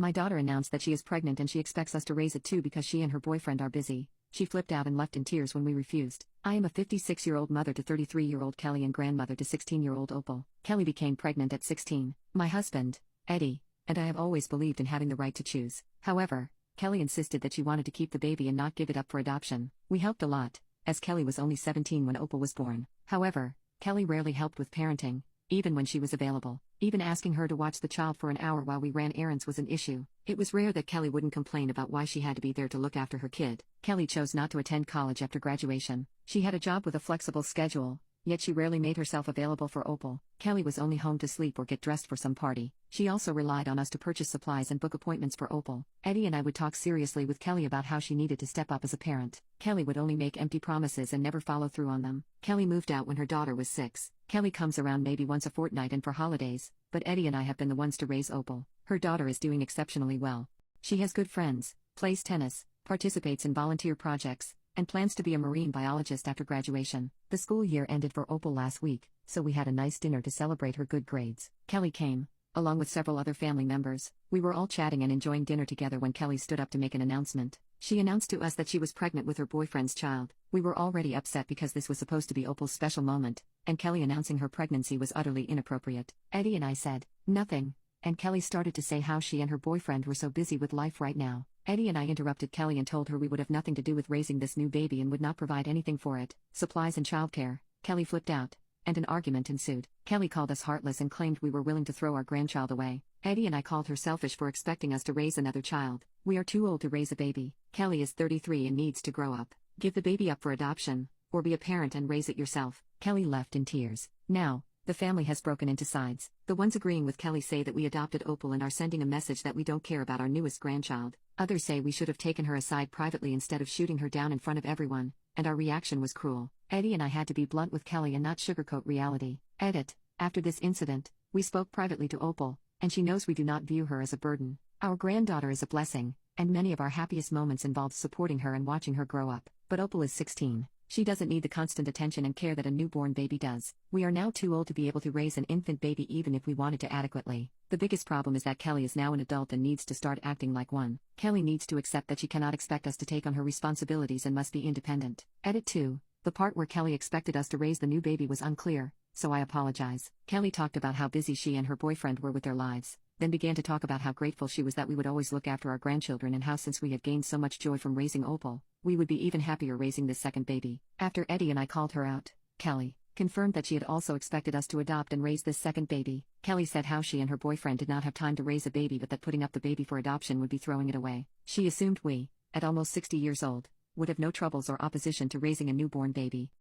My daughter announced that she is pregnant and she expects us to raise it too because she and her boyfriend are busy. She flipped out and left in tears when we refused. I am a 56-year-old mother to 33-year-old Kelly and grandmother to 16-year-old Opal. Kelly became pregnant at 16. My husband, Eddie, and I have always believed in having the right to choose. However, Kelly insisted that she wanted to keep the baby and not give it up for adoption. We helped a lot, as Kelly was only 17 when Opal was born. However, Kelly rarely helped with parenting, even when she was available. Even asking her to watch the child for an hour while we ran errands was an issue. It was rare that Kelly wouldn't complain about why she had to be there to look after her kid. Kelly chose not to attend college after graduation. She had a job with a flexible schedule, yet she rarely made herself available for Opal. Kelly was only home to sleep or get dressed for some party. She also relied on us to purchase supplies and book appointments for Opal. Eddie and I would talk seriously with Kelly about how she needed to step up as a parent. Kelly would only make empty promises and never follow through on them. Kelly moved out when her daughter was 6. Kelly comes around maybe once a fortnight and for holidays, but Eddie and I have been the ones to raise Opal. Her daughter is doing exceptionally well. She has good friends, plays tennis, participates in volunteer projects, and plans to be a marine biologist after graduation. The school year ended for Opal last week, so we had a nice dinner to celebrate her good grades. Kelly came, along with several other family members. We were all chatting and enjoying dinner together when Kelly stood up to make an announcement. She announced to us that she was pregnant with her boyfriend's child. We were already upset because this was supposed to be Opal's special moment, and Kelly announcing her pregnancy was utterly inappropriate. Eddie and I said, nothing, and Kelly started to say how she and her boyfriend were so busy with life right now. Eddie and I interrupted Kelly and told her we would have nothing to do with raising this new baby and would not provide anything for it, supplies and childcare. Kelly flipped out, and an argument ensued. Kelly called us heartless and claimed we were willing to throw our grandchild away. Eddie and I called her selfish for expecting us to raise another child. We are too old to raise a baby. Kelly is 33 and needs to grow up. Give the baby up for adoption, or be a parent and raise it yourself. Kelly left in tears. Now, the family has broken into sides. The ones agreeing with Kelly say that we adopted Opal and are sending a message that we don't care about our newest grandchild. Others say we should have taken her aside privately instead of shooting her down in front of everyone, and our reaction was cruel. Eddie and I had to be blunt with Kelly and not sugarcoat reality. Edit. After this incident, we spoke privately to Opal, and she knows we do not view her as a burden. Our granddaughter is a blessing, and many of our happiest moments involved supporting her and watching her grow up. But Opal is 16. She doesn't need the constant attention and care that a newborn baby does. We are now too old to be able to raise an infant baby even if we wanted to adequately. The biggest problem is that Kelly is now an adult and needs to start acting like one. Kelly needs to accept that she cannot expect us to take on her responsibilities and must be independent. Edit 2. The part where Kelly expected us to raise the new baby was unclear, so I apologize. Kelly talked about how busy she and her boyfriend were with their lives, then began to talk about how grateful she was that we would always look after our grandchildren and how since we had gained so much joy from raising Opal, we would be even happier raising this second baby. After Eddie and I called her out, Kelly confirmed that she had also expected us to adopt and raise this second baby. Kelly said how she and her boyfriend did not have time to raise a baby but that putting up the baby for adoption would be throwing it away. She assumed we, at almost 60 years old, would have no troubles or opposition to raising a newborn baby.